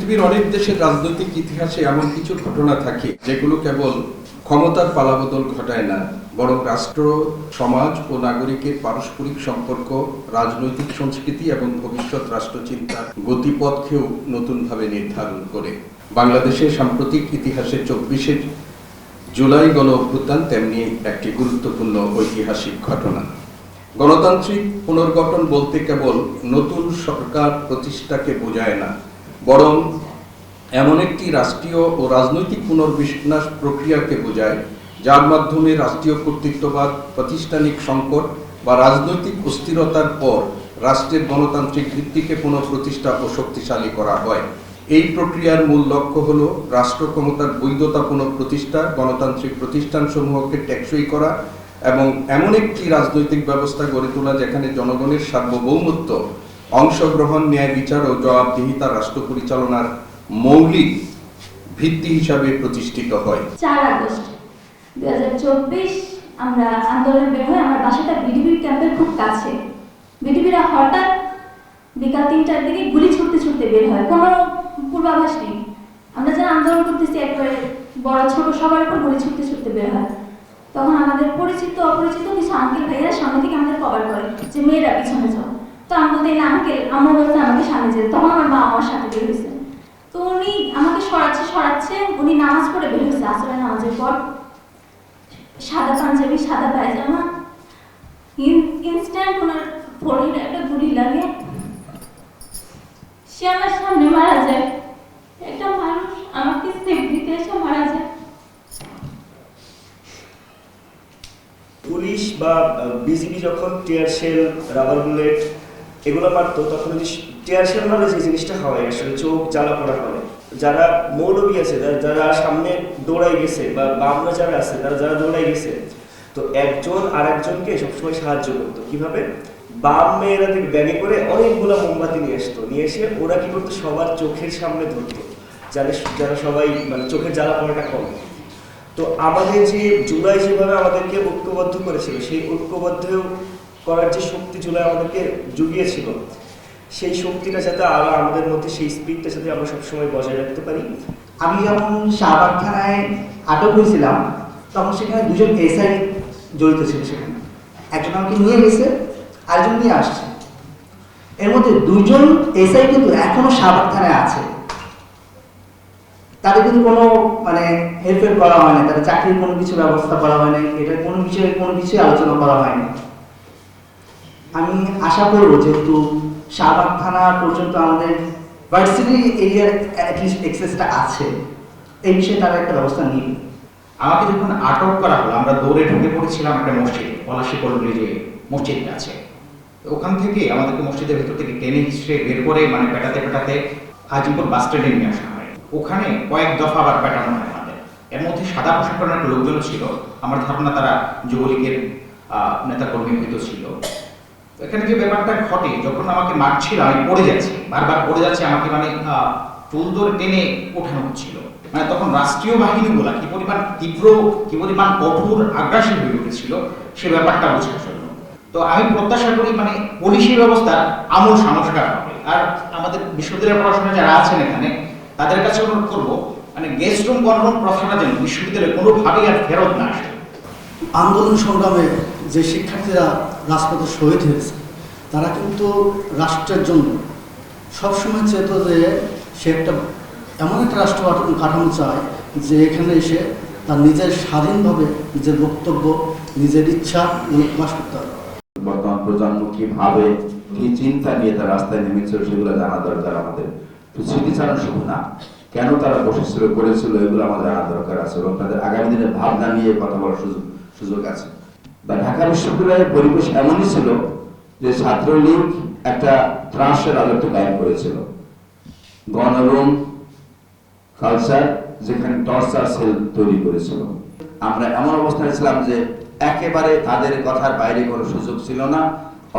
পৃথিবীর অনেক দেশের রাজনৈতিক ইতিহাসে এমন কিছু ঘটনা থাকে যেগুলো কেবল ক্ষমতার পালাবদল ঘটায় না, বরং রাষ্ট্র, সমাজ ও নাগরিকের পারস্পরিক সম্পর্ক, রাজনৈতিক সংস্কৃতি এবং ভবিষ্যৎ রাষ্ট্রচিন্তার গতিপথকেও নতুনভাবে নির্ধারণ করে। বাংলাদেশের সাম্প্রতিক ইতিহাসে 24শে জুলাই গণ অভ্যুত্থান তেমনি একটি গুরুত্বপূর্ণ ঐতিহাসিক ঘটনা। গণতান্ত্রিক পুনর্গঠন বলতে কেবল নতুন সরকার প্রতিষ্ঠাকে বোঝায় না, বরং এমন একটি রাষ্ট্রীয় ও রাজনৈতিক পুনর্বিন্যাস প্রক্রিয়াকে বোঝায় যার মাধ্যমে রাষ্ট্রীয় কর্তৃত্ববাদ, প্রাতিষ্ঠানিক সংকট বা রাজনৈতিক অস্থিরতার পর রাষ্ট্রের গণতান্ত্রিক ভিত্তিকে পুনঃপ্রতিষ্ঠা ও শক্তিশালী করা হয়। এই প্রক্রিয়ার মূল লক্ষ্য হল রাষ্ট্র ক্ষমতার বৈধতা পুনঃপ্রতিষ্ঠা, গণতান্ত্রিক প্রতিষ্ঠানসমূহকে টেকসই করা এবং এমন একটি রাজনৈতিক ব্যবস্থা গড়ে তোলা যেখানে জনগণের সার্বভৌমত্ব, অংশগ্রহণ, ন্যায় বিচার ও জবাবদিহিতা রাষ্ট্র পরিচালনার মৌলিক ভিত্তি হিসাবে প্রতিষ্ঠিত হয়। 4 আগস্ট 2024 আমরা আন্দোলনে বের হই। আমার বাসাটা বিডিবি ক্যাম্পের খুব কাছে। বিডিবিরা হঠাৎ বিকাল 3টার দিকে গুলি ছুটতে ছুটতে বের হয়, কোনো পূর্বাভাস নেই। আমরা যারা আন্দোলন করতেছি একবারে বড় ছোট সবার উপর গুলি ছুটতে ছুটতে বের হয়। তখন আমাদের পরিচিত অপরিচিত কিছু আঙ্কেল ভাইয়েরা সামনে থেকে আমাদের কভার করে যে মেয়েরা পিছনে যাও। তো আমি বলতে না আঙ্কেল, আমার বলতে আমাকে সামনে যেতে। তখন আমার মা আমার সাথে বের হয়েছে। তো উনি আমাকে সরাচ্ছে উনি নামাজ পড়ে বের হয়েছে আসরের নামাজের পর, সাদা পাঞ্জাবি, সাদা পায়জামা। ইনস্ট্যান্ট ওনার ফোরহেডে একটা গুলি লাগে, সে আমার সামনে মারা যায়। একটা মানুষ আমাকে সেফ দিতে এসে মারা যায়। পুলিশ বা বিজিবি যখন টিয়ার শেল, রাবার বুলেট এগুলো মারতো, তখন টিয়ার শেল মারলে যে জিনিসটা হয় আসলে চোখ জ্বালা পোড়া হয়। যারা মৌলবী আছে, যারা সামনে দৌড়াই গেছে বা বামরা যারা আছে যারা দৌড়াই গেছে, তো একজন আর একজনকে সবসময় সাহায্য করতো। কিভাবে? বাম মেয়েরা থেকে ব্যাগে করে অনেকগুলো মোমবাতি নিয়ে আসতো, নিয়ে এসে ওরা কি করতো সবার চোখের সামনে ধরতো, যারা সবাই মানে চোখের জ্বালা পোড়াটা কম। তো আমাদের যে জুলাই যেভাবে আমাদেরকে ঐক্যবদ্ধ করেছিল, সেই ঐক্যবদ্ধ করার যে শক্তি জুলাই আমাদেরকে জুগিয়েছিল, সেই শক্তিটা যাতে আরো আমাদের মধ্যে, সেই স্পিডটা যাতে আমরা সবসময় বজায় রাখতে পারি। আমি যখন শাহবাগ থানায় আটক হয়েছিলাম তখন সেখানে 2জন এসআই জড়িত ছিল। সেখানে একজন আমাকে নিয়ে গেছে, আরেকজন নিয়ে আসছে। এর মধ্যে 2জন এসআই কিন্তু এখনো শাহবাগ থানায় আছে। তাদের কিন্তু কোনো মানে হেরফের করা হয় না, তাদের চাকরির কোনো কিছু ব্যবস্থা করা হয় না, এটা কোনো কিছু আলোচনা করা হয়নি। আমি আশা করবো যেহেতু শাহবাগ থানা পর্যন্ত আমাদের ভার্সিটি এরিয়ার অ্যাটলিস্ট অ্যাক্সেসটা আছে, এই বিষয়ে তারা একটা ব্যবস্থা নিবে। আমাকে যখন আটক করা হলো, আমরা দৌড়ে ঢুকে পড়েছিলাম একটা মসজিদে, পলাশী কলোনি যে মসজিদটা আছে, ওখান থেকে আমাদেরকে মসজিদের ভেতর থেকে টেনে হিসেবে বের করে মানে পেটাতে হাজিপুর বাস স্ট্যান্ডে নিয়ে আসা হয়। ওখানে কয়েক দফা আবার পেটানো হয় আমাদের। এর মধ্যে সাদা পোশাক পরা একটা লোকজন ছিল, আমার ধারণা তারা যুবলীগের নেতাকর্মী হয়তো ছিল। এখানে যে ব্যাপারটা ঘটে, যখন আমাকে মারছিল আমি পড়ে যাচ্ছি, বারবার পড়ে যাচ্ছে, আমাকে মানে চুল ধরে টেনে ওঠানো হচ্ছিল। মানে তখন রাষ্ট্রীয় বাহিনীগুলা কি পরিমাণ তীব্র, কি পরিমাণ কঠোর, আগ্রাসী হয়ে উঠেছিল সে ব্যাপারটা বোঝার জন্য। তো আমি প্রত্যাশা করি মানে পুলিশি ব্যবস্থা আমূল সংস্কার হবে। আর আমাদের বিশ্ববিদ্যালয়ের পড়াশোনা যারা আছেন এখানে, তাদের কাছে অনুরোধ করবো মানে গেস্ট রুম গণরুম প্রথাটা যেন বিশ্ববিদ্যালয়ে কোনোভাবেই আর ফেরত না আসে। আন্দোলন সংগ্রামে যে শিক্ষার্থীরা রাজপথে শহীদ হয়েছে, তারা কিন্তু রাষ্ট্রের জন্য সবসময় চেত যে সে একটা এমন একটা রাষ্ট্র কাঠামো চায় যে এখানে এসে তার নিজের স্বাধীনভাবে নিজের বক্তব্য, নিজের ইচ্ছা প্রকাশ করতে হবে। বর্তমান প্রজন্ম কিভাবে কি চিন্তা নিয়ে তারা রাস্তায় নেমেছিল সেগুলো জানা দরকার আমাদের। স্মৃতিচারণ শুধু না, কেন তারা বসেছিল করেছিল এগুলো আমাদের জানা দরকার আছে এবং তাদের আগামী দিনের ভাবনা নিয়ে কথা বলার সুযোগ আছে। বা ঢাকা বিশ্ববিদ্যালয়ের পরিবেশ এমনই ছিল যে ছাত্রলীগ একটা ত্রাসের আলোতে কায়েম করেছিল, গণরুম কালচার যেখানে টর্চার সেল তৈরি করেছিল। আমরা এমন অবস্থায় ছিলাম যে একেবারে তাদের কথার বাইরে কোনো সুযোগ ছিল না।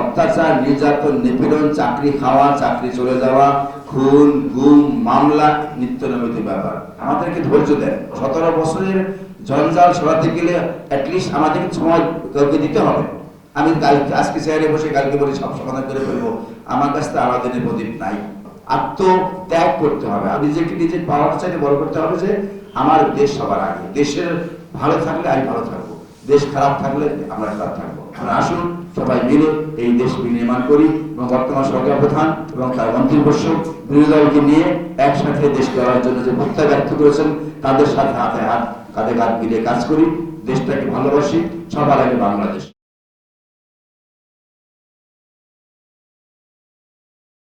অত্যাচার, নির্যাতন, নিপীড়ন, চাকরি খাওয়া, চাকরি চলে যাওয়া, খুন, গুম, মামলা নিত্য নৈমিত ব্যাপার। আমাদেরকে ধৈর্য দেন। 17 বছরের জঞ্জাল সরাতে গেলে অ্যাটলিস্ট আমাদের সময় কাউকে দিতে হবে। আমি আজকে চেয়ারে বসে কালকে বলে সব সমাধান করে ফেলবো, আমার কাছে তো আমাদের প্রদীপ নাই। আত্মত্যাগ করতে হবে, আর নিজেকে নিজের পাওয়ার চাইতে বড় করতে হবে যে আমার দেশ সবার আগে, দেশের ভালো থাকলে আমি ভালো থাকবো, দেশ খারাপ থাকলে আমরা খারাপ থাকবো। আমরা আসুন সবাই মিলে এই দেশ বিনির্মাণ করি এবং বর্তমান সরকার প্রধান এবং তার মন্ত্রিপরিষদ বিরোধী দলকে নিয়ে একসাথে দেশ গড়ার জন্য যে প্রত্যয় ব্যক্ত করেছেন তাদের সাথে হাতে হাত কাঁধে কাঁধ মিলিয়ে কাজ করি, দেশটাকে ভালোবাসি, সবার আগে বাংলাদেশ।